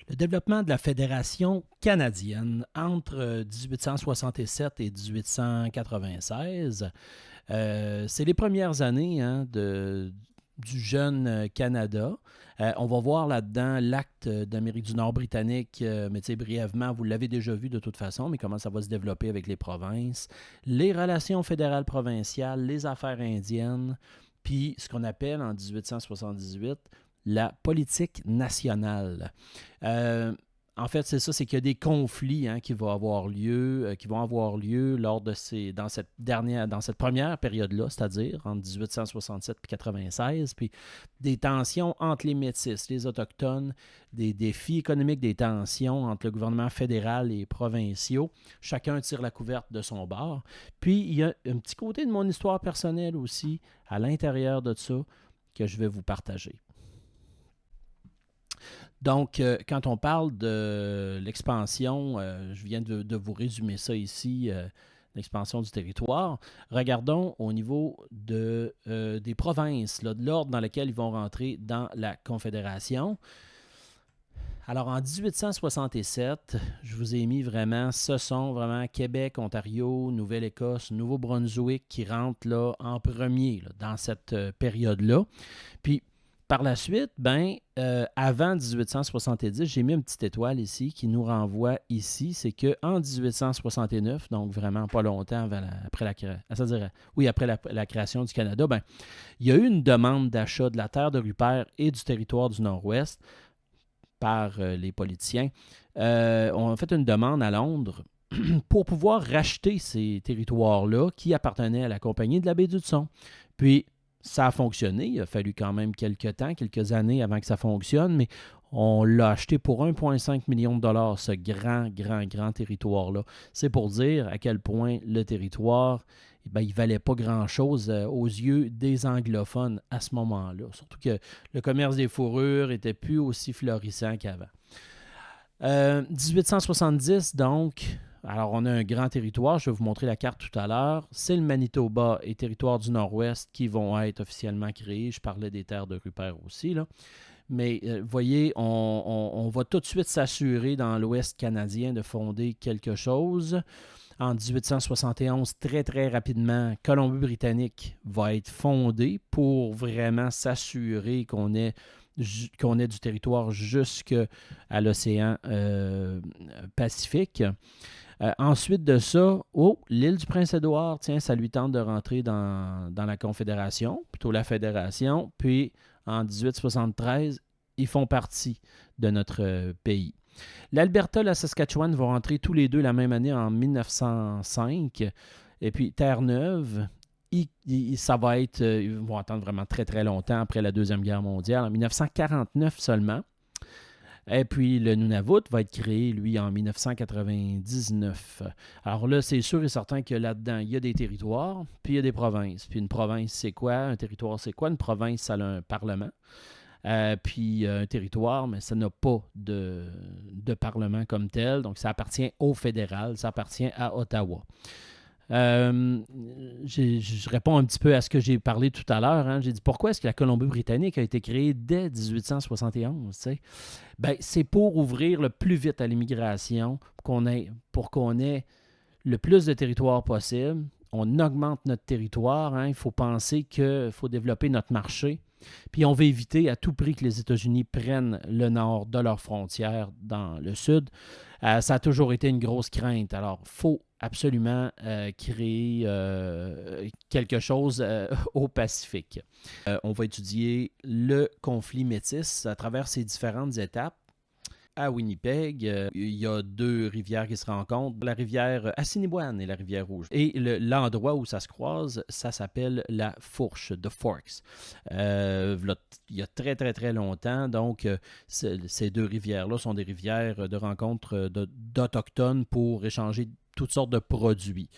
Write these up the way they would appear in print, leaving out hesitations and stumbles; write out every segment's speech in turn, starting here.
Le développement de la Fédération canadienne entre 1867 et 1896, c'est les premières années du jeune Canada. On va voir là-dedans l'acte d'Amérique du Nord britannique, mais tu sais, brièvement, vous l'avez déjà vu de toute façon, mais comment ça va se développer avec les provinces, les relations fédérales provinciales, les affaires indiennes, puis ce qu'on appelle en 1878 la politique nationale. Euh, En fait, c'est ça, c'est qu'il y a des conflits qui vont avoir lieu dans cette première période-là, c'est-à-dire entre 1867 et 96, puis des tensions entre les métis, les autochtones, des défis économiques, des tensions entre le gouvernement fédéral et provinciaux. Chacun tire la couverte de son bord. Puis il y a un petit côté de mon histoire personnelle aussi à l'intérieur de ça que je vais vous partager. Donc, quand on parle de l'expansion, je viens de vous résumer ça ici, l'expansion du territoire. Regardons au niveau des provinces, là, de l'ordre dans lequel ils vont rentrer dans la Confédération. Alors, en 1867, je vous ai mis vraiment, ce sont vraiment Québec, Ontario, Nouvelle-Écosse, Nouveau-Brunswick qui rentrent là, en premier là, dans cette période-là. Puis, par la suite, avant 1870, j'ai mis une petite étoile ici qui nous renvoie ici. C'est qu'en 1869, donc vraiment pas longtemps après la création du Canada, il y a eu une demande d'achat de la terre de Rupert et du territoire du Nord-Ouest par les politiciens. On a fait une demande à Londres pour pouvoir racheter ces territoires-là qui appartenaient à la Compagnie de la baie d'Hudson. Puis, ça a fonctionné. Il a fallu quand même quelques années avant que ça fonctionne, mais on l'a acheté pour 1,5 million de dollars, ce grand territoire-là. C'est pour dire à quel point le territoire, il ne valait pas grand-chose aux yeux des anglophones à ce moment-là. Surtout que le commerce des fourrures n'était plus aussi florissant qu'avant. 1870, donc, alors on a un grand territoire, je vais vous montrer la carte tout à l'heure. C'est le Manitoba et territoire du Nord-Ouest qui vont être officiellement créés. Je parlais des terres de Rupert aussi, là. Mais vous voyez, on va tout de suite s'assurer dans l'Ouest canadien de fonder quelque chose. En 1871, très rapidement, Colombie-Britannique va être fondée pour vraiment s'assurer qu'on ait du territoire jusqu'à l'océan Pacifique. Ensuite de ça, l'île du Prince-Édouard, tiens, ça lui tente de rentrer dans la Confédération, plutôt la Fédération. Puis, en 1873, ils font partie de notre pays. L'Alberta et la Saskatchewan vont rentrer tous les deux la même année en 1905. Et puis, Terre-Neuve, ça va être, ils vont attendre vraiment très longtemps après la Deuxième Guerre mondiale, en 1949 seulement. Et puis, le Nunavut va être créé, lui, en 1999. Alors là, c'est sûr et certain que là-dedans, il y a des territoires, puis il y a des provinces. Puis une province, c'est quoi? Un territoire, c'est quoi? Une province, ça a un parlement. Puis un territoire, mais ça n'a pas de parlement comme tel. Donc, ça appartient au fédéral, ça appartient à Ottawa. Je réponds un petit peu à ce que j'ai parlé tout à l'heure. Hein. J'ai dit pourquoi est-ce que la Colombie-Britannique a été créée dès 1871? C'est pour ouvrir le plus vite à l'immigration, pour qu'on ait le plus de territoire possible. On augmente notre territoire. Hein. Il faut penser qu'il faut développer notre marché. Puis on veut éviter à tout prix que les États-Unis prennent le nord de leurs frontières dans le sud. Ça a toujours été une grosse crainte. Alors, il faut absolument créer quelque chose au Pacifique. On va étudier le conflit métis à travers ses différentes étapes. À Winnipeg, il y a deux rivières qui se rencontrent, la rivière Assiniboine et la rivière Rouge. Et l'endroit où ça se croise, ça s'appelle la Fourche, The Forks. Il y a très longtemps, donc ces deux rivières-là sont des rivières de rencontre d'Autochtones pour échanger toutes sortes de produits.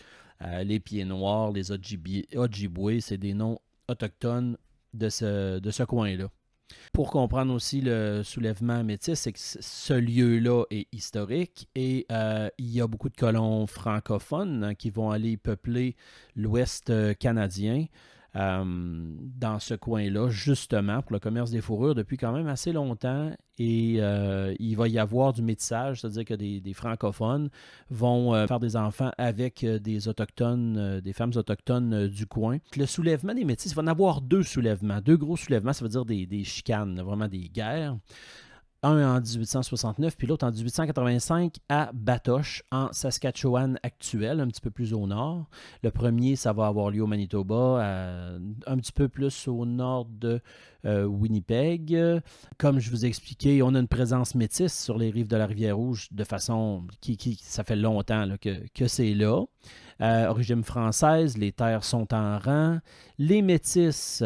Les pieds noirs, les Ojibwe, c'est des noms autochtones de ce coin-là. Pour comprendre aussi le soulèvement métis, c'est que ce lieu-là est historique et il y a beaucoup de colons francophones qui vont aller peupler l'Ouest canadien. dans ce coin-là, justement, pour le commerce des fourrures depuis quand même assez longtemps. Et il va y avoir du métissage, c'est-à-dire que des francophones vont faire des enfants avec des autochtones, des femmes autochtones du coin. Le soulèvement des métis, il va y en avoir deux soulèvements, deux gros soulèvements, ça veut dire des chicanes, vraiment des guerres. Un en 1869, puis l'autre en 1885 à Batoche, en Saskatchewan actuel, un petit peu plus au nord. Le premier, ça va avoir lieu au Manitoba, un petit peu plus au nord de Winnipeg. Comme je vous ai expliqué, on a une présence métisse sur les rives de la Rivière-Rouge de façon ça fait longtemps là, que c'est là. Origine française, les terres sont en rang. Les Métis,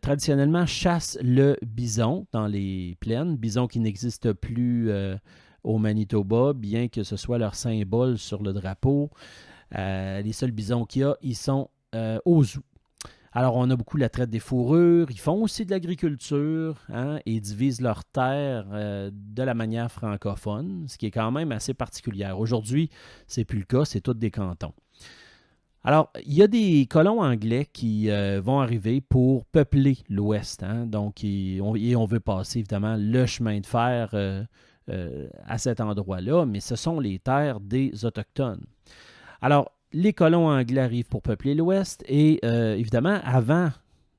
traditionnellement, chassent le bison dans les plaines, bison qui n'existe plus au Manitoba, bien que ce soit leur symbole sur le drapeau. Les seuls bisons qu'il y a, ils sont au zoo. Alors, on a beaucoup la traite des fourrures. Ils font aussi de l'agriculture et divisent leurs terres de la manière francophone, ce qui est quand même assez particulière. Aujourd'hui, c'est plus le cas, c'est tous des cantons. Alors, il y a des colons anglais qui vont arriver pour peupler l'Ouest. Donc, on veut passer évidemment le chemin de fer à cet endroit-là, mais ce sont les terres des Autochtones. Alors, les colons anglais arrivent pour peupler l'Ouest et évidemment, avant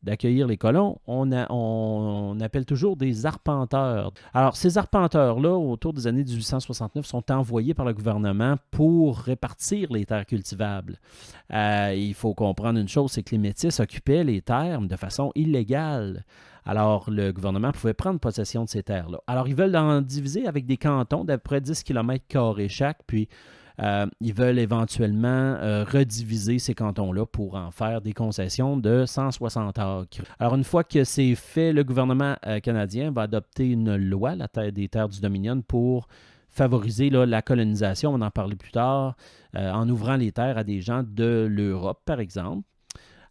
d'accueillir les colons, on appelle toujours des arpenteurs. Alors, ces arpenteurs-là, autour des années 1869, sont envoyés par le gouvernement pour répartir les terres cultivables. Il faut comprendre une chose, c'est que les Métis occupaient les terres de façon illégale. Alors, le gouvernement pouvait prendre possession de ces terres-là. Alors, ils veulent en diviser avec des cantons d'à peu près 10 km² chaque, puis ils veulent éventuellement rediviser ces cantons-là pour en faire des concessions de 160 acres. Alors, une fois que c'est fait, le gouvernement canadien va adopter une loi, la des terres du Dominion, pour favoriser la colonisation, on va en parler plus tard, en ouvrant les terres à des gens de l'Europe, par exemple.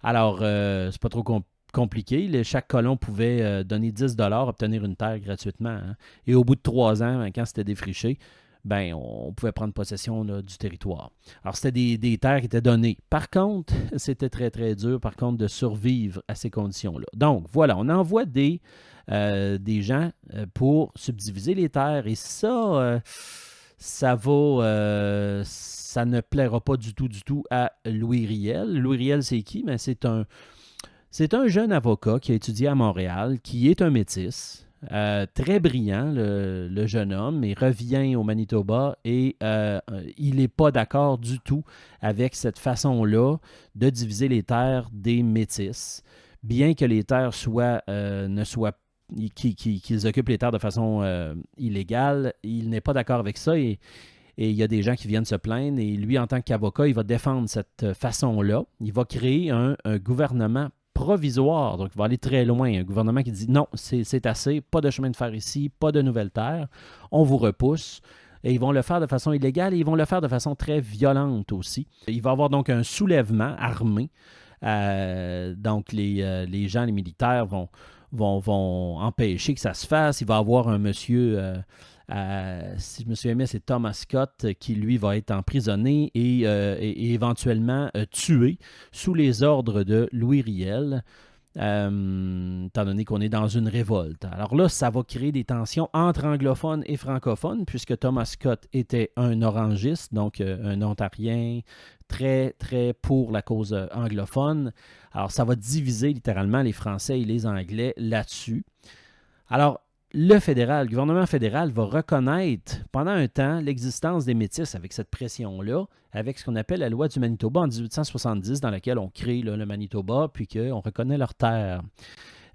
Alors, c'est pas trop compliqué. Chaque colon pouvait donner 10 $, obtenir une terre gratuitement. Et au bout de 3 ans, quand c'était défriché, on pouvait prendre possession du territoire. Alors, c'était des terres qui étaient données. Par contre, c'était très, très dur, de survivre à ces conditions-là. Donc, voilà, on envoie des gens pour subdiviser les terres. Et ça, ça ne plaira pas du tout à Louis Riel. Louis Riel, c'est qui? C'est un jeune avocat qui a étudié à Montréal, qui est un métis. Très brillant, le jeune homme, et revient au Manitoba et il n'est pas d'accord du tout avec cette façon-là de diviser les terres des Métis. Bien que les terres qu'ils occupent les terres de façon illégale, il n'est pas d'accord avec ça et il y a des gens qui viennent se plaindre et lui, en tant qu'avocat, il va défendre cette façon-là. Il va créer un gouvernement provisoire, donc il va aller très loin. Un gouvernement qui dit non, c'est assez, pas de chemin de fer ici, pas de nouvelles terres, on vous repousse. Et ils vont le faire de façon illégale et ils vont le faire de façon très violente aussi. Il va y avoir donc un soulèvement armé. Donc les gens, les militaires vont empêcher que ça se fasse. Il va y avoir un monsieur, si je me souviens bien, c'est Thomas Scott, qui lui va être emprisonné et éventuellement tué sous les ordres de Louis Riel, étant donné qu'on est dans une révolte. Alors là, ça va créer des tensions entre anglophones et francophones, puisque Thomas Scott était un orangiste, donc un ontarien, très, très pour la cause anglophone. Alors, ça va diviser littéralement les Français et les Anglais là-dessus. Alors, le gouvernement fédéral va reconnaître pendant un temps l'existence des Métis avec cette pression-là, avec ce qu'on appelle la loi du Manitoba en 1870, dans laquelle on crée le Manitoba, puis qu'on reconnaît leurs terres.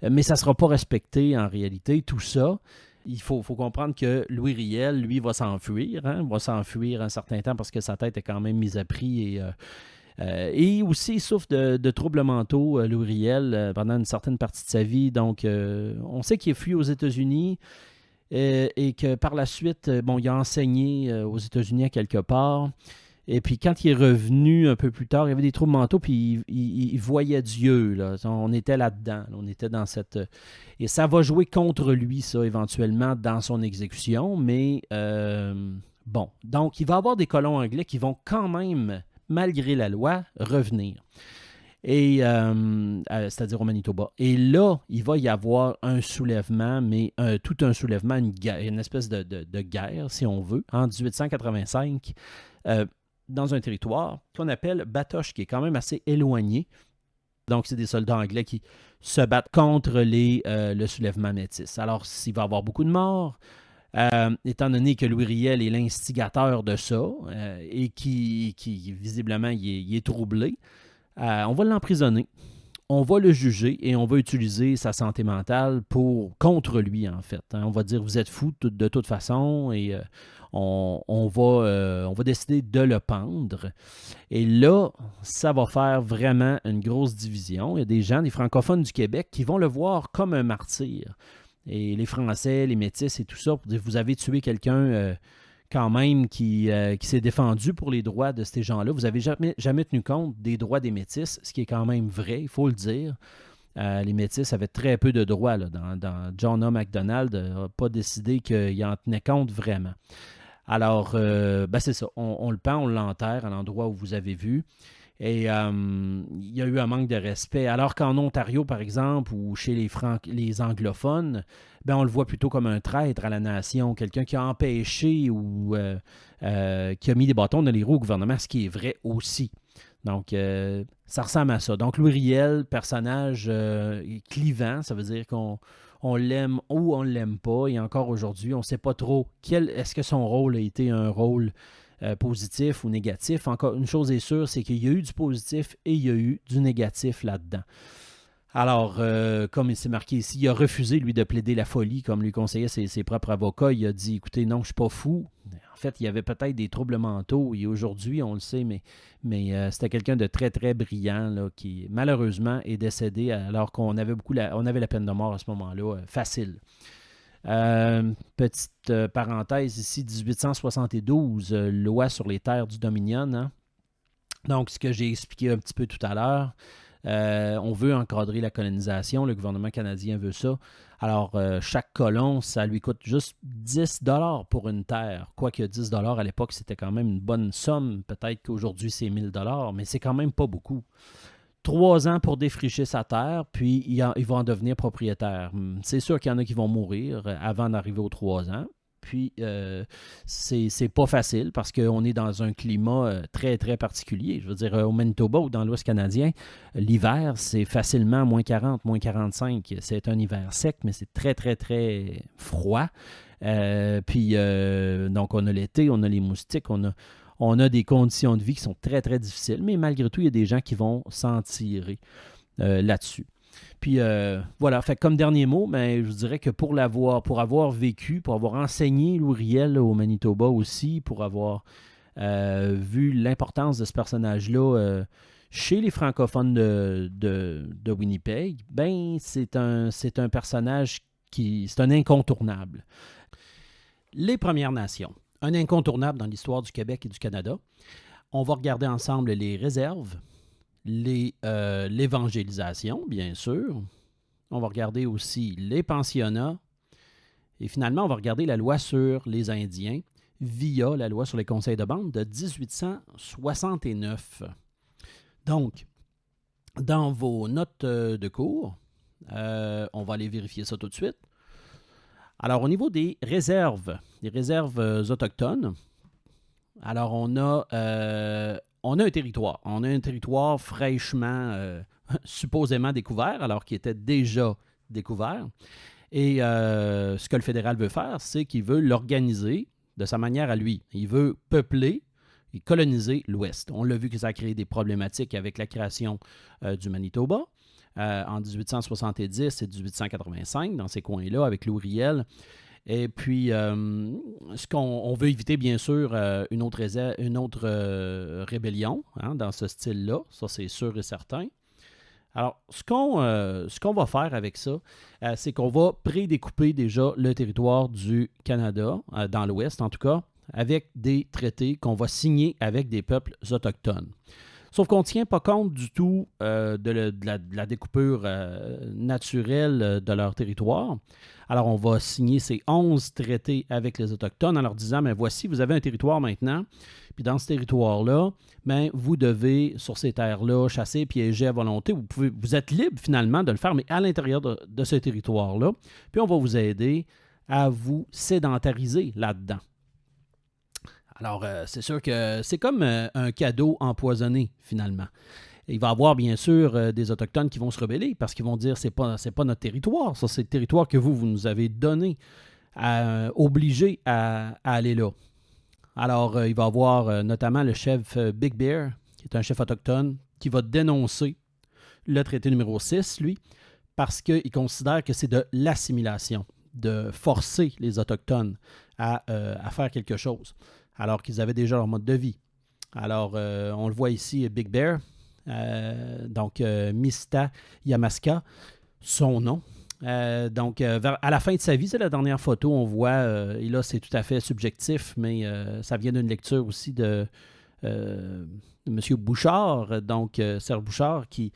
Mais ça ne sera pas respecté en réalité, tout ça. Il faut comprendre que Louis Riel, lui, va s'enfuir. Va s'enfuir un certain temps parce que sa tête est quand même mise à prix et aussi, il souffre de troubles mentaux, Louis Riel, pendant une certaine partie de sa vie. Donc, on sait qu'il est fui aux États-Unis et que par la suite, il a enseigné aux États-Unis à quelque part. Et puis, quand il est revenu un peu plus tard, il y avait des troubles mentaux, puis il voyait Dieu. Là. On était là-dedans. On était dans cette... Et ça va jouer contre lui, ça, éventuellement, dans son exécution. Mais, bon. Donc, il va y avoir des colons anglais qui vont quand même, malgré la loi, revenir. c'est-à-dire au Manitoba. Et là, il va y avoir un soulèvement, mais tout un soulèvement, une espèce de guerre, si on veut, en 1885, euh, dans un territoire qu'on appelle Batoche, qui est quand même assez éloigné. Donc, c'est des soldats anglais qui se battent contre le soulèvement métis. Alors, il va y avoir beaucoup de morts, étant donné que Louis Riel est l'instigateur de ça et qui visiblement, il est troublé. On va l'emprisonner, on va le juger et on va utiliser sa santé mentale contre lui, en fait. On va dire, vous êtes fou de toute façon et on va décider de le pendre. Et là, ça va faire vraiment une grosse division. Il y a des gens, des francophones du Québec, qui vont le voir comme un martyr. Et les Français, les Métis et tout ça, pour dire, vous avez tué quelqu'un quand même qui s'est défendu pour les droits de ces gens-là. Vous n'avez jamais tenu compte des droits des Métis, ce qui est quand même vrai, il faut le dire. Les Métis avaient très peu de droits. Là, dans John A. Macdonald n'a pas décidé qu'il en tenait compte vraiment. Alors, c'est ça. On le pend, on l'enterre à l'endroit où vous avez vu. Et il y a eu un manque de respect. Alors qu'en Ontario, par exemple, ou chez les anglophones, on le voit plutôt comme un traître à la nation, quelqu'un qui a empêché ou qui a mis des bâtons dans les roues au gouvernement, ce qui est vrai aussi. Donc, ça ressemble à ça. Donc, Louis Riel, personnage clivant, ça veut dire qu'on l'aime ou on ne l'aime pas. Et encore aujourd'hui, on ne sait pas trop est-ce que son rôle a été un rôle positif ou négatif. Encore une chose est sûre, c'est qu'il y a eu du positif et il y a eu du négatif là-dedans. Alors, comme il s'est marqué ici, il a refusé, lui, de plaider la folie, comme lui conseillaient ses propres avocats. Il a dit, écoutez, non, je ne suis pas fou. En fait, il y avait peut-être des troubles mentaux, et aujourd'hui, on le sait, mais c'était quelqu'un de très, très brillant, là, qui, malheureusement, est décédé alors qu'on avait on avait la peine de mort à ce moment-là, facile. Petite parenthèse ici, 1872, loi sur les terres du Dominion. Hein? Donc, ce que j'ai expliqué un petit peu tout à l'heure, on veut encadrer la colonisation, le gouvernement canadien veut ça. Alors, chaque colon, ça lui coûte juste 10 $ pour une terre. Quoique 10 $ à l'époque, c'était quand même une bonne somme. Peut-être qu'aujourd'hui, c'est 1000 $, mais c'est quand même pas beaucoup. 3 ans pour défricher sa terre, puis il va en devenir propriétaire. C'est sûr qu'il y en a qui vont mourir avant d'arriver aux 3 ans. Puis, c'est pas facile parce qu'on est dans un climat très, très particulier. Je veux dire, au Manitoba ou dans l'Ouest canadien, l'hiver, c'est facilement moins 40, moins 45. C'est un hiver sec, mais c'est très, très, très froid. Donc, on a l'été, on a les moustiques, on a des conditions de vie qui sont très, très difficiles, mais malgré tout, il y a des gens qui vont s'en tirer là-dessus. Puis voilà, fait comme dernier mot, je dirais que pour avoir vécu, pour avoir enseigné Louis Riel au Manitoba aussi, pour avoir vu l'importance de ce personnage-là chez les francophones de Winnipeg, c'est un personnage c'est un incontournable. Les Premières Nations, un incontournable dans l'histoire du Québec et du Canada. On va regarder ensemble les réserves, l'évangélisation, bien sûr. On va regarder aussi les pensionnats. Et finalement, on va regarder la loi sur les Indiens via la loi sur les conseils de bande de 1869. Donc, dans vos notes de cours, on va aller vérifier ça tout de suite. Alors, au niveau des réserves autochtones, alors on a un territoire. On a un territoire fraîchement, supposément découvert, alors qu'il était déjà découvert. Et ce que le fédéral veut faire, c'est qu'il veut l'organiser de sa manière à lui. Il veut peupler et coloniser l'Ouest. On l'a vu que ça a créé des problématiques avec la création du Manitoba en 1870 et 1885, dans ces coins-là, avec Louis Riel. Et puis, ce qu'on veut éviter, bien sûr, une autre rébellion dans ce style-là. Ça, c'est sûr et certain. Alors, ce qu'on va faire avec ça, c'est qu'on va prédécouper déjà le territoire du Canada, dans l'Ouest en tout cas, avec des traités qu'on va signer avec des peuples autochtones. Sauf qu'on ne tient pas compte du tout de la découpure naturelle de leur territoire. Alors, on va signer ces 11 traités avec les Autochtones en leur disant, mais voici, vous avez un territoire maintenant, puis dans ce territoire-là, ben, vous devez, sur ces terres-là, chasser, piéger à volonté. Vous êtes libre finalement de le faire, mais à l'intérieur de ce territoire-là. Puis on va vous aider à vous sédentariser là-dedans. Alors, c'est sûr que c'est comme un cadeau empoisonné, finalement. Il va y avoir, bien sûr, des Autochtones qui vont se rebeller parce qu'ils vont dire c'est pas notre territoire, ça, c'est le territoire que vous nous avez donné, obligé à aller là. Alors, il va y avoir notamment le chef Big Bear, qui est un chef autochtone, qui va dénoncer le traité numéro 6, lui, parce qu'il considère que c'est de l'assimilation, de forcer les Autochtones à faire quelque chose, alors qu'ils avaient déjà leur mode de vie. Alors, on le voit ici, Big Bear, donc Mista Yamaska, son nom. Donc, à la fin de sa vie, c'est la dernière photo, on voit, et là, c'est tout à fait subjectif, mais ça vient d'une lecture aussi de M. Bouchard, donc Serge Bouchard, qui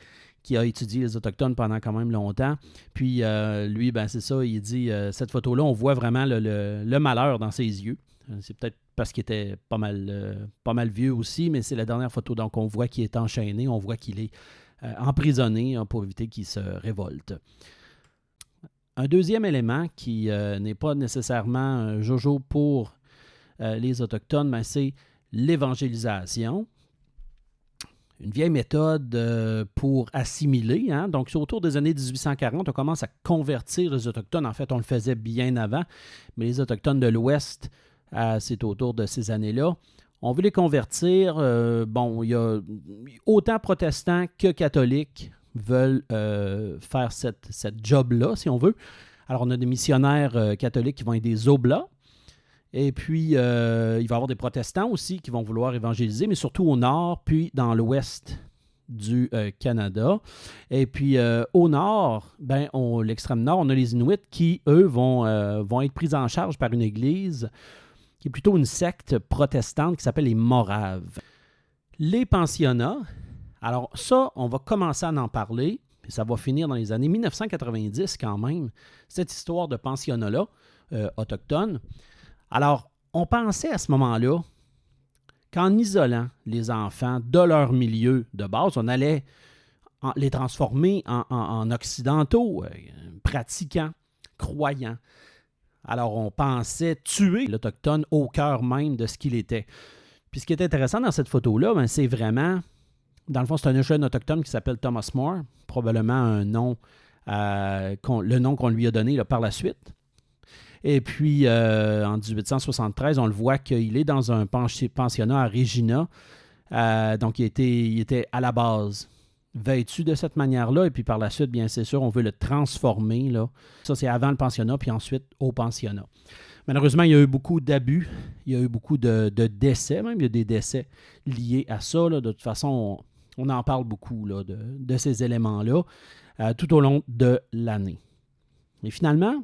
a étudié les Autochtones pendant quand même longtemps. Puis, lui, ben c'est ça, il dit, cette photo-là, on voit vraiment le malheur dans ses yeux. C'est peut-être parce qu'il était pas mal vieux aussi, mais c'est la dernière photo. Donc, on voit qu'il est enchaîné, on voit qu'il est emprisonné pour éviter qu'il se révolte. Un deuxième élément qui n'est pas nécessairement un jojo pour les Autochtones, mais c'est l'évangélisation. Une vieille méthode pour assimiler. Hein? Donc, c'est autour des années 1840, on commence à convertir les Autochtones. En fait, on le faisait bien avant, mais les Autochtones de l'Ouest, c'est autour de ces années-là. On veut les convertir. Il y a autant protestants que catholiques veulent faire cette job-là, si on veut. Alors, on a des missionnaires catholiques qui vont être des oblats. Et puis, il va y avoir des protestants aussi qui vont vouloir évangéliser, mais surtout au nord, puis dans l'ouest du Canada. Et puis, au nord, l'extrême nord, on a les Inuits qui, eux, vont être pris en charge par une église qui est plutôt une secte protestante qui s'appelle les Moraves. Les pensionnats, alors ça, on va commencer à en parler, puis ça va finir dans les années 1990 quand même, cette histoire de pensionnat-là, autochtone. Alors, on pensait à ce moment-là qu'en isolant les enfants de leur milieu de base, on allait les transformer en occidentaux, pratiquants, croyants. Alors, on pensait tuer l'Autochtone au cœur même de ce qu'il était. Puis ce qui est intéressant dans cette photo-là, c'est vraiment, dans le fond, c'est un jeune autochtone qui s'appelle Thomas More, probablement un nom, le nom qu'on lui a donné là, par la suite. Et puis, en 1873, on le voit qu'il est dans un pensionnat à Regina. Donc, il était à la base vêtu de cette manière-là. Et puis, par la suite, bien, c'est sûr, on veut le transformer. Là. Ça, c'est avant le pensionnat, puis ensuite au pensionnat. Malheureusement, il y a eu beaucoup d'abus. Il y a eu beaucoup de décès, même. Il y a des décès liés à ça. Là. De toute façon, on en parle beaucoup là, de ces éléments-là tout au long de l'année. Et finalement,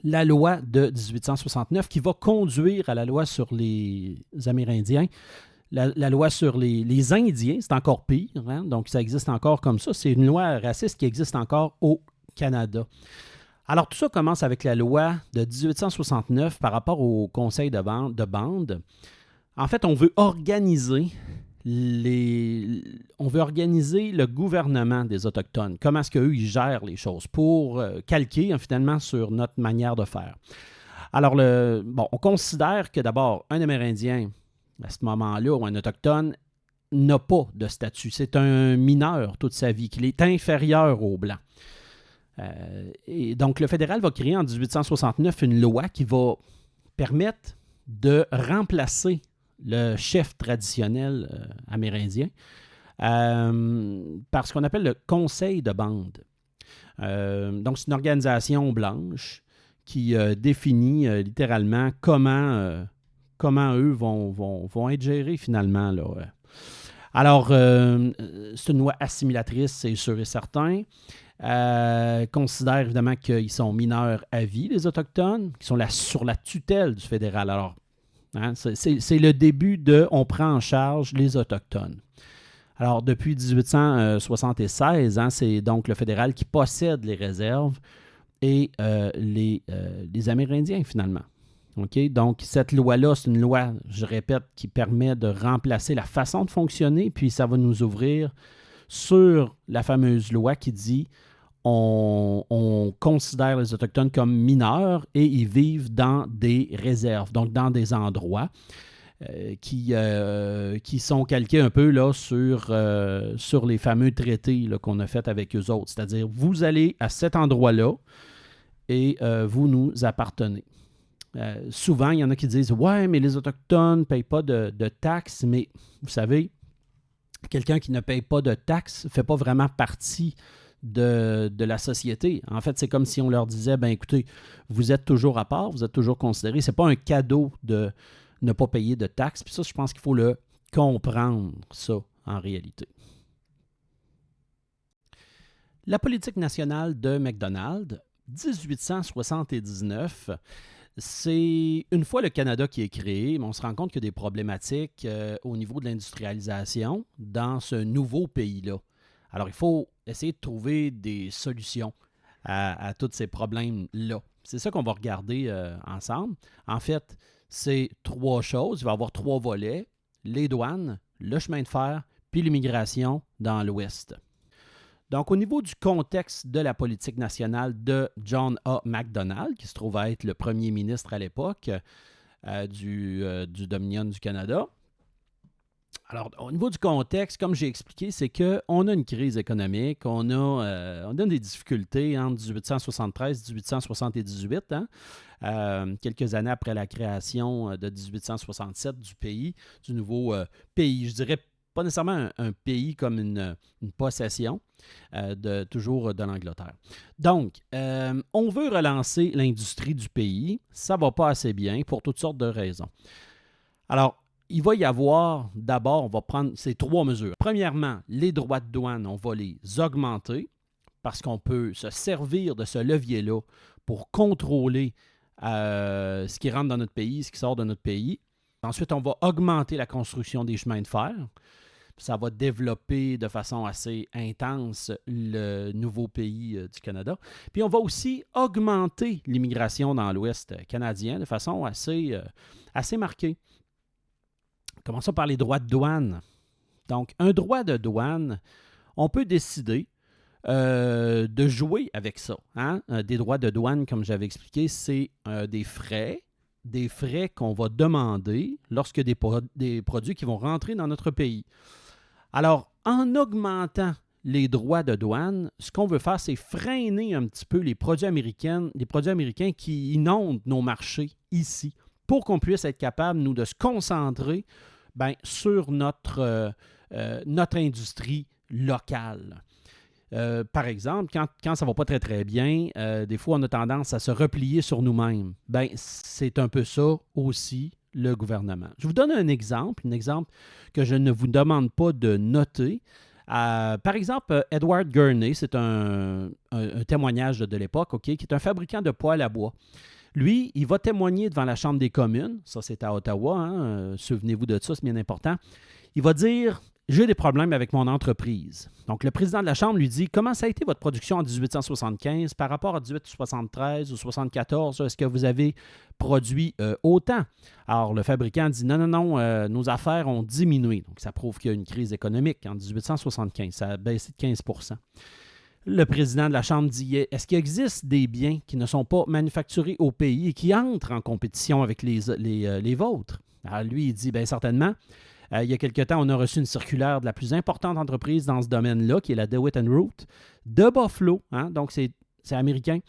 la loi de 1869 qui va conduire à la loi sur les Amérindiens, la loi sur les Indiens, c'est encore pire, hein? Donc ça existe encore comme ça. C'est une loi raciste qui existe encore au Canada. Alors tout ça commence avec la loi de 1869 par rapport au conseil de bande. En fait, on veut organiser le gouvernement des Autochtones. Comment est-ce qu'eux, ils gèrent les choses pour calquer finalement sur notre manière de faire. Alors, on considère que d'abord, un Amérindien, à ce moment-là, ou un Autochtone, n'a pas de statut. C'est un mineur toute sa vie, qu'il est inférieur aux Blancs. Et donc, le fédéral va créer en 1869 une loi qui va permettre de remplacer le chef traditionnel amérindien, par ce qu'on appelle le conseil de bande. Donc, c'est une organisation blanche qui définit littéralement comment eux vont être gérés finalement. Là. Alors, c'est une loi assimilatrice, c'est sûr et certain. Considère évidemment qu'ils sont mineurs à vie, les Autochtones, qui sont sur la tutelle du fédéral. Alors, hein, c'est le début de « on prend en charge les Autochtones ». Alors, depuis 1876, hein, c'est donc le fédéral qui possède les réserves et les Amérindiens, finalement. OK? Donc, cette loi-là, c'est une loi, je répète, qui permet de remplacer la façon de fonctionner, puis ça va nous ouvrir sur la fameuse loi qui dit on considère les Autochtones comme mineurs et ils vivent dans des réserves, donc dans des endroits qui sont calqués un peu là, sur les fameux traités là, qu'on a fait avec eux autres. C'est-à-dire, vous allez à cet endroit-là et vous nous appartenez. Souvent, il y en a qui disent « Ouais, mais les Autochtones ne payent pas de taxes. » Mais vous savez, quelqu'un qui ne paye pas de taxes ne fait pas vraiment partie de la société. En fait, c'est comme si on leur disait « Ben écoutez, vous êtes toujours à part, vous êtes toujours considérés. » Ce n'est pas un cadeau de ne pas payer de taxes. Puis ça, je pense qu'il faut le comprendre, ça, en réalité. La politique nationale de MacDonald, 1879, c'est une fois le Canada qui est créé, mais on se rend compte qu'il y a des problématiques au niveau de l'industrialisation dans ce nouveau pays-là. Alors, il faut essayer de trouver des solutions à tous ces problèmes-là. C'est ça qu'on va regarder ensemble. En fait, c'est trois choses. Il va y avoir trois volets, les douanes, le chemin de fer, puis l'immigration dans l'Ouest. Donc, au niveau du contexte de la politique nationale de John A. Macdonald, qui se trouve à être le premier ministre à l'époque du Dominion du Canada. Alors, au niveau du contexte, comme j'ai expliqué, c'est qu'on a une crise économique, on a des difficultés entre 1873 et 1878, hein, quelques années après la création de 1867 du pays, du nouveau pays. Je dirais pas nécessairement un pays comme une possession, toujours de l'Angleterre. Donc, on veut relancer l'industrie du pays. Ça ne va pas assez bien pour toutes sortes de raisons. Alors, il va y avoir, d'abord, on va prendre ces trois mesures. Premièrement, les droits de douane, on va les augmenter parce qu'on peut se servir de ce levier-là pour contrôler ce qui rentre dans notre pays, ce qui sort de notre pays. Ensuite, on va augmenter la construction des chemins de fer. Ça va développer de façon assez intense le nouveau pays du Canada. Puis on va aussi augmenter l'immigration dans l'Ouest canadien de façon assez marquée. Commençons par les droits de douane. Donc, un droit de douane, on peut décider de jouer avec ça. Hein? Des droits de douane, comme j'avais expliqué, c'est des frais qu'on va demander lorsque des produits qui vont rentrer dans notre pays. Alors, en augmentant les droits de douane, ce qu'on veut faire, c'est freiner un petit peu les produits américains qui inondent nos marchés ici, pour qu'on puisse être capable, nous, de se concentrer sur notre industrie locale. Par exemple, quand ça ne va pas très, très bien, des fois, on a tendance à se replier sur nous-mêmes. C'est un peu ça aussi, le gouvernement. Je vous donne un exemple que je ne vous demande pas de noter. Par exemple, Edward Gurney, c'est un témoignage de l'époque, qui est un fabricant de poêles à bois. Lui, il va témoigner devant la Chambre des communes, ça c'est à Ottawa, hein, souvenez-vous de ça, c'est bien important. Il va dire « J'ai des problèmes avec mon entreprise ». Donc, le président de la Chambre lui dit « Comment ça a été votre production en 1875 par rapport à 1873 ou 1874? Est-ce que vous avez produit autant? » Alors, le fabricant dit « Non, nos affaires ont diminué. » Donc, ça prouve qu'il y a une crise économique en 1875. Ça a baissé de 15 %. Le président de la Chambre dit « Est-ce qu'il existe des biens qui ne sont pas manufacturés au pays et qui entrent en compétition avec les vôtres? » Alors, lui, il dit « Bien, certainement. » Il y a quelque temps, on a reçu une circulaire de la plus importante entreprise dans ce domaine-là, qui est la DeWitt & Root, de Buffalo, hein, donc c'est américain,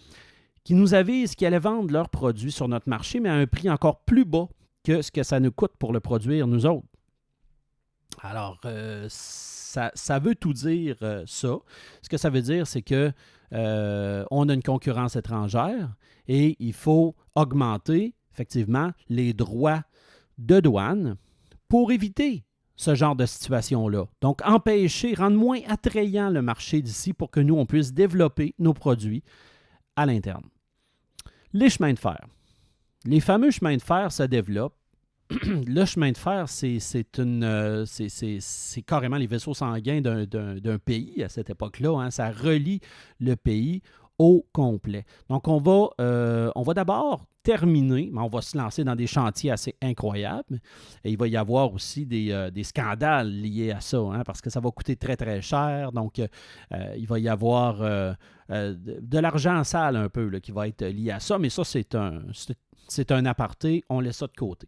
qui nous avise qu'ils allaient vendre leurs produits sur notre marché, mais à un prix encore plus bas que ce que ça nous coûte pour le produire, nous autres. Alors, ça veut tout dire, ça. Ce que ça veut dire, c'est que on a une concurrence étrangère et il faut augmenter, effectivement, les droits de douane pour éviter ce genre de situation-là. Donc, empêcher, rendre moins attrayant le marché d'ici pour que nous, on puisse développer nos produits à l'interne. Les chemins de fer. Les fameux chemins de fer se développent le chemin de fer, c'est carrément les vaisseaux sanguins d'un pays à cette époque-là. Hein. Ça relie le pays au complet. Donc, on va d'abord terminer, mais on va se lancer dans des chantiers assez incroyables. Et il va y avoir aussi des scandales liés à ça, hein, parce que ça va coûter très, très cher. Donc, il va y avoir de l'argent sale un peu là, qui va être lié à ça, mais ça, c'est un aparté. On laisse ça de côté.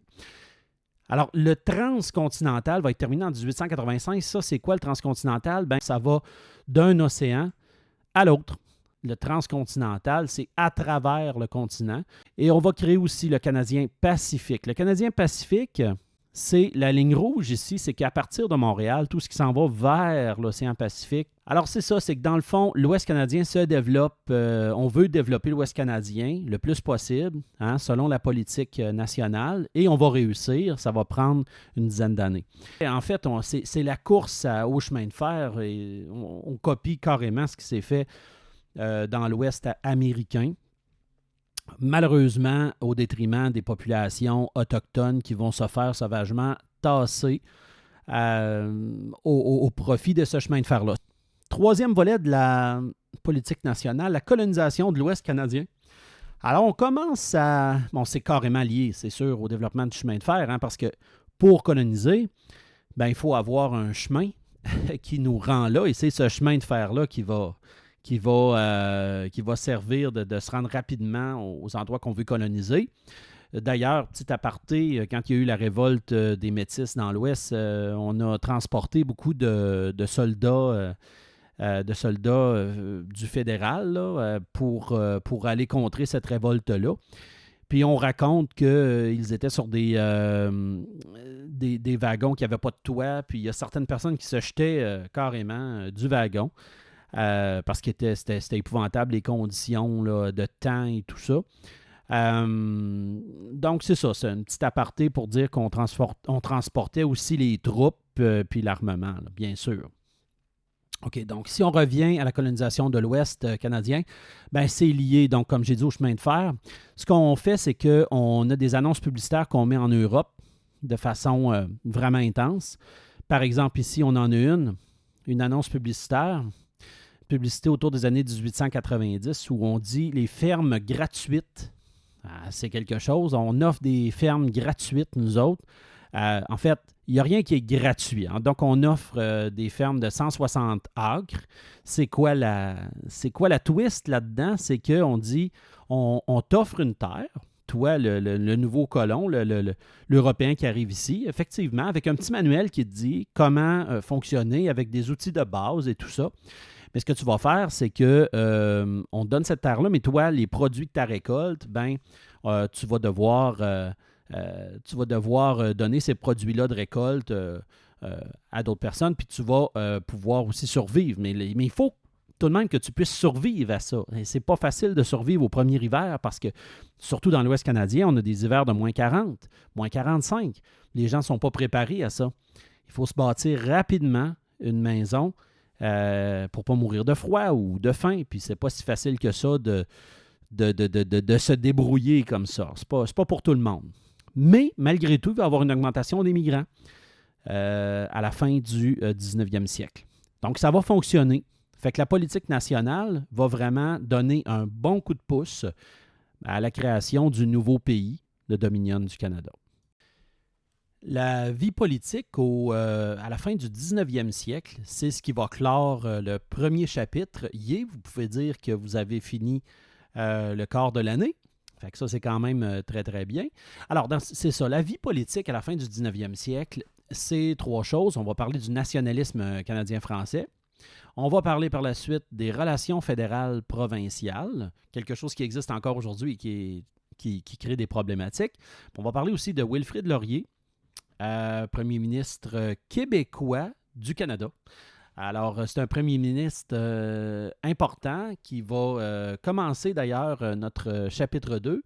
Alors, le transcontinental va être terminé en 1885. Ça, c'est quoi le transcontinental? Ben, ça va d'un océan à l'autre. Le transcontinental, c'est à travers le continent. Et on va créer aussi le Canadien Pacifique. Le Canadien Pacifique, c'est la ligne rouge ici, c'est qu'à partir de Montréal, tout ce qui s'en va vers l'océan Pacifique. Alors, c'est ça, c'est que dans le fond, l'Ouest canadien se développe. On veut développer l'Ouest canadien le plus possible, hein, selon la politique nationale, et on va réussir. Ça va prendre une dizaine d'années. Et en fait, c'est la course au chemin de fer, et on copie carrément ce qui s'est fait dans l'Ouest américain, malheureusement au détriment des populations autochtones qui vont se faire sauvagement tasser au profit de ce chemin de fer-là. Troisième volet de la politique nationale, la colonisation de l'Ouest canadien. Alors, on commence à... Bon, c'est carrément lié, c'est sûr, au développement du chemin de fer, hein, parce que pour coloniser, ben, il faut avoir un chemin qui nous rend là, et c'est ce chemin de fer-là qui va servir de se rendre rapidement aux endroits qu'on veut coloniser. D'ailleurs, petit aparté, quand il y a eu la révolte des Métis dans l'Ouest, on a transporté beaucoup de soldats, du fédéral là, pour aller contrer cette révolte-là. Puis on raconte qu'ils étaient sur des wagons qui n'avaient pas de toit, puis il y a certaines personnes qui se jetaient carrément du wagon. Parce que c'était épouvantable les conditions là, de temps et tout ça. Donc, c'est ça, c'est un petit aparté pour dire qu'on transportait aussi les troupes puis l'armement, là, bien sûr. OK, donc si on revient à la colonisation de l'Ouest canadien, ben c'est lié, donc comme j'ai dit, au chemin de fer. Ce qu'on fait, c'est qu'on a des annonces publicitaires qu'on met en Europe de façon vraiment intense. Par exemple, ici, on en a une annonce publicitaire autour des années 1890 où on dit les fermes gratuites. C'est quelque chose. On offre des fermes gratuites, nous autres. En fait, il n'y a rien qui est gratuit. Hein. Donc, on offre des fermes de 160 acres. C'est quoi la twist là-dedans? C'est qu'on dit, on t'offre une terre, toi, le nouveau colon, l'Européen qui arrive ici, effectivement, avec un petit manuel qui te dit comment fonctionner avec des outils de base et tout ça. Mais ce que tu vas faire, c'est que on te donne cette terre-là, mais toi, les produits que tu récoltes, ben, tu vas devoir donner ces produits-là de récolte à d'autres personnes, puis tu vas pouvoir aussi survivre. Mais il faut tout de même que tu puisses survivre à ça. Et c'est pas facile de survivre au premier hiver parce que, surtout dans l'Ouest canadien, on a des hivers de moins 40, moins 45. Les gens ne sont pas préparés à ça. Il faut se bâtir rapidement une maison pour ne pas mourir de froid ou de faim. Puis c'est pas si facile que ça de se débrouiller comme ça. C'est pas pour tout le monde. Mais malgré tout, il va y avoir une augmentation des migrants à la fin du 19e siècle. Donc ça va fonctionner. Fait que la politique nationale va vraiment donner un bon coup de pouce à la création du nouveau pays, le Dominion du Canada. La vie politique à la fin du 19e siècle, c'est ce qui va clore le premier chapitre. Vous pouvez dire que vous avez fini le quart de l'année. Fait que ça, c'est quand même très, très bien. Alors, c'est ça. La vie politique à la fin du 19e siècle, c'est trois choses. On va parler du nationalisme canadien-français. On va parler par la suite des relations fédérales provinciales, quelque chose qui existe encore aujourd'hui et qui crée des problématiques. On va parler aussi de Wilfrid Laurier, premier ministre québécois du Canada. Alors, c'est un premier ministre important qui va commencer d'ailleurs notre chapitre 2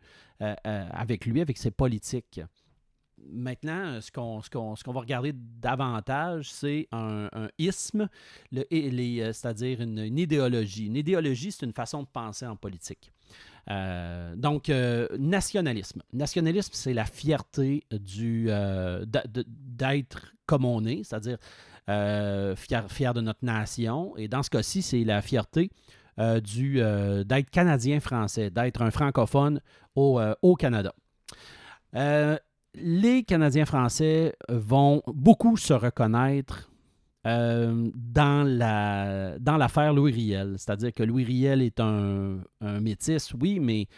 avec lui, avec ses politiques. Maintenant, ce qu'on va regarder davantage, c'est un isme, c'est-à-dire une idéologie. Une idéologie, c'est une façon de penser en politique. Donc, nationalisme. Nationalisme, c'est la fierté d'être comme on est, c'est-à-dire fier de notre nation. Et dans ce cas-ci, c'est la fierté d'être Canadien-Français, d'être un francophone au Canada. Les Canadiens français vont beaucoup se reconnaître dans l'affaire Louis Riel. C'est-à-dire que Louis Riel est un métis, oui, mais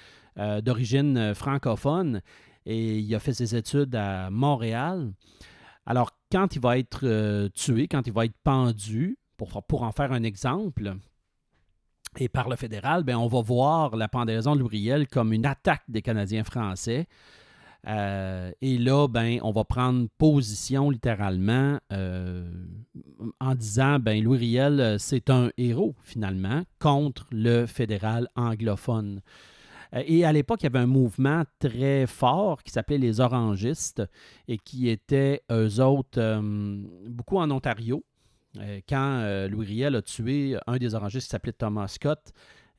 d'origine francophone, et il a fait ses études à Montréal. Alors, quand il va être tué, quand il va être pendu, pour en faire un exemple, et par le fédéral, ben, on va voir la pendaison de Louis Riel comme une attaque des Canadiens français. Et là, ben, on va prendre position littéralement en disant, ben, Louis Riel, c'est un héros finalement contre le fédéral anglophone. Et à l'époque, il y avait un mouvement très fort qui s'appelait les Orangistes et qui était, eux autres, beaucoup en Ontario. Quand Louis Riel a tué un des orangistes qui s'appelait Thomas Scott,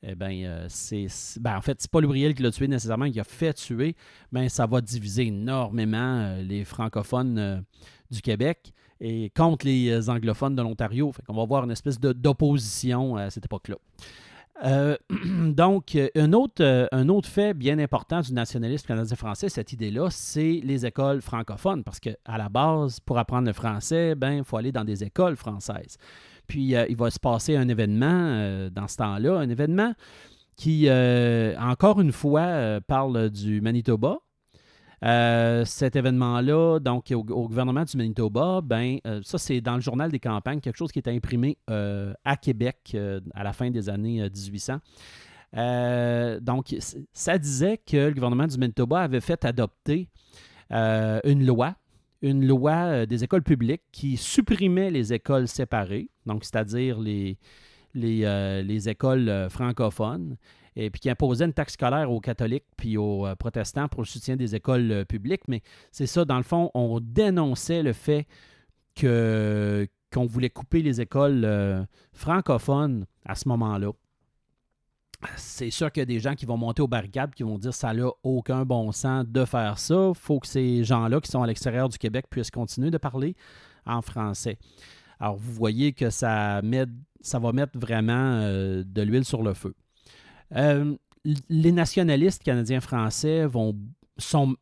eh ben, en fait, c'est pas Louis Riel qui l'a tué nécessairement, qui a fait tuer, mais ça va diviser énormément les francophones du Québec et contre les anglophones de l'Ontario. Fait qu'on va voir une espèce d'opposition à cette époque-là. Donc, un autre fait bien important du nationalisme canadien-français, cette idée-là, c'est les écoles francophones. Parce qu'à la base, pour apprendre le français, ben, il faut aller dans des écoles françaises. Puis, il va se passer un événement dans ce temps-là, un événement qui, encore une fois, parle du Manitoba. Cet événement-là, donc au gouvernement du Manitoba, ben, ça c'est dans le journal des campagnes, quelque chose qui est imprimé à Québec à la fin des années 1800. Donc, ça disait que le gouvernement du Manitoba avait fait adopter une loi des écoles publiques qui supprimait les écoles séparées, donc c'est-à-dire les écoles francophones, et puis qui imposait une taxe scolaire aux catholiques puis aux protestants pour le soutien des écoles publiques. Mais c'est ça, dans le fond, on dénonçait le fait qu'on voulait couper les écoles francophones à ce moment-là. C'est sûr qu'il y a des gens qui vont monter aux barricades, qui vont dire que ça n'a aucun bon sens de faire ça. Il faut que ces gens-là qui sont à l'extérieur du Québec puissent continuer de parler en français. Alors, vous voyez que ça va mettre vraiment de l'huile sur le feu. Les nationalistes canadiens-français sont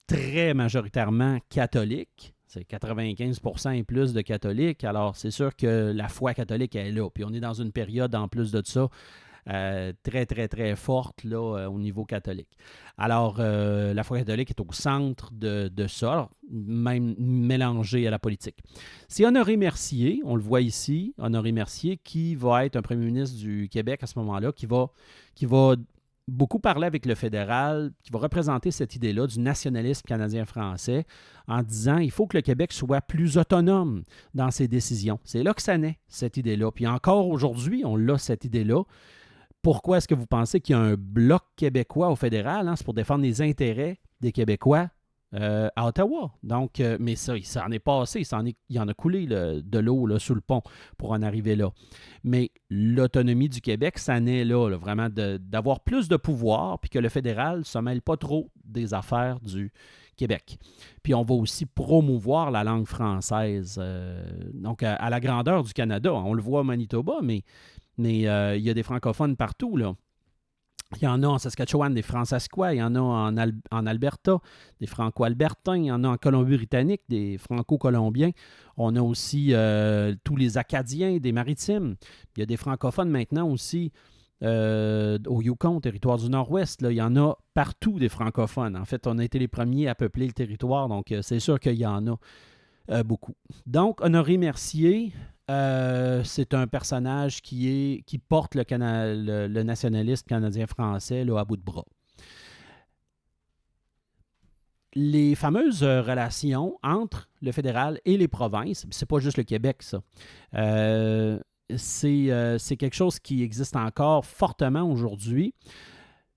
très majoritairement catholiques. C'est 95% et plus de catholiques. Alors, c'est sûr que la foi catholique est là. Puis on est dans une période, en plus de ça, très, très, très forte là, au niveau catholique. Alors, la foi catholique est au centre de ça, même mélangée à la politique. C'est Honoré Mercier, on le voit ici, Honoré Mercier, qui va être un premier ministre du Québec à ce moment-là, qui va beaucoup parler avec le fédéral, qui va représenter cette idée-là du nationalisme canadien-français en disant il faut que le Québec soit plus autonome dans ses décisions. C'est là que ça naît, cette idée-là. Puis encore aujourd'hui, on a cette idée-là. Pourquoi est-ce que vous pensez qu'il y a un bloc québécois au fédéral? Hein? C'est pour défendre les intérêts des Québécois à Ottawa. Donc, mais ça, il s'en est passé, il en a coulé de l'eau là, sous le pont pour en arriver là. Mais l'autonomie du Québec, ça naît là vraiment d'avoir plus de pouvoir, puis que le fédéral ne se mêle pas trop des affaires du Québec. Puis on va aussi promouvoir la langue française, donc à la grandeur du Canada. On le voit au Manitoba, mais il y a des francophones partout, là. Il y en a en Saskatchewan, des Fransaskois, il y en a en Alberta, des Franco-Albertains, il y en a en Colombie-Britannique, des Franco-Colombiens. On a aussi tous les Acadiens, des Maritimes. Il y a des francophones maintenant aussi au Yukon, territoire du Nord-Ouest. Là, il y en a partout des francophones. En fait, on a été les premiers à peupler le territoire, donc c'est sûr qu'il y en a beaucoup. Donc, Honoré Mercier, c'est un personnage qui porte le nationalisme canadien-français là, à bout de bras. Les fameuses relations entre le fédéral et les provinces, c'est pas juste le Québec, ça. C'est quelque chose qui existe encore fortement aujourd'hui.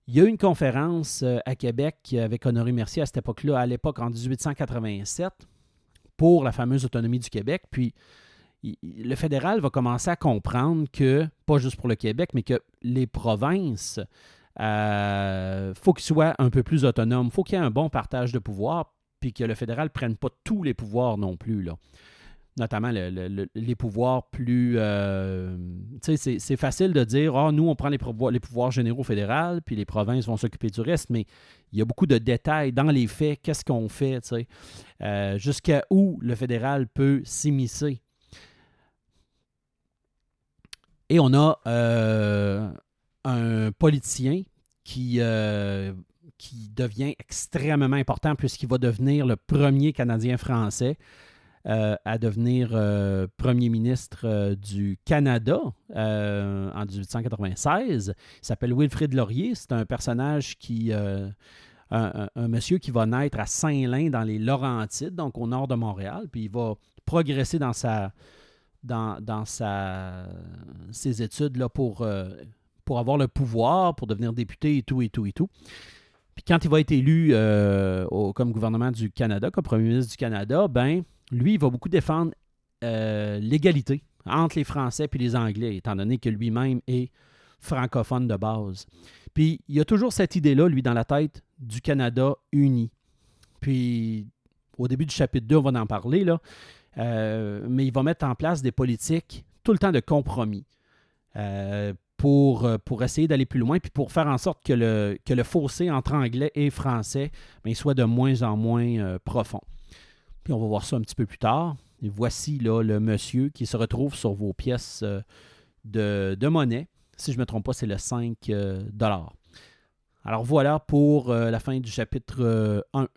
Il y a eu une conférence à Québec avec Honoré Mercier à cette époque-là, à l'époque en 1887, pour la fameuse autonomie du Québec. Puis, le fédéral va commencer à comprendre que, pas juste pour le Québec, mais que les provinces faut qu'il soit un peu plus autonome. Faut qu'il y ait un bon partage de pouvoir, puis que le fédéral ne prenne pas tous les pouvoirs non plus, là. Notamment les pouvoirs plus... tu sais, c'est facile de dire, nous, on prend les pouvoirs généraux fédéraux, puis les provinces vont s'occuper du reste, mais il y a beaucoup de détails dans les faits. Qu'est-ce qu'on fait, tu sais? Jusqu'à où le fédéral peut s'immiscer. Et on a un politicien qui devient extrêmement important puisqu'il va devenir le premier Canadien français à devenir premier ministre du Canada en 1896. Il s'appelle Wilfrid Laurier. C'est un personnage un monsieur qui va naître à Saint-Lin dans les Laurentides, donc au nord de Montréal, puis il va progresser dans ses études là, pour avoir le pouvoir, pour devenir député et tout, et tout, et tout. Puis quand il va être élu comme gouvernement du Canada, comme premier ministre du Canada, ben lui, il va beaucoup défendre l'égalité entre les Français et les Anglais, étant donné que lui-même est francophone de base. Puis il y a toujours cette idée-là, lui, dans la tête du Canada uni. Puis au début du chapitre 2, on va en parler, là. Mais il va mettre en place des politiques tout le temps de compromis pour essayer d'aller plus loin puis pour faire en sorte que le fossé entre anglais et français soit de moins en moins profond. Puis on va voir ça un petit peu plus tard. Et voici là, le monsieur qui se retrouve sur vos pièces de monnaie. Si je ne me trompe pas, c'est le 5 $. Alors voilà pour la fin du chapitre 1.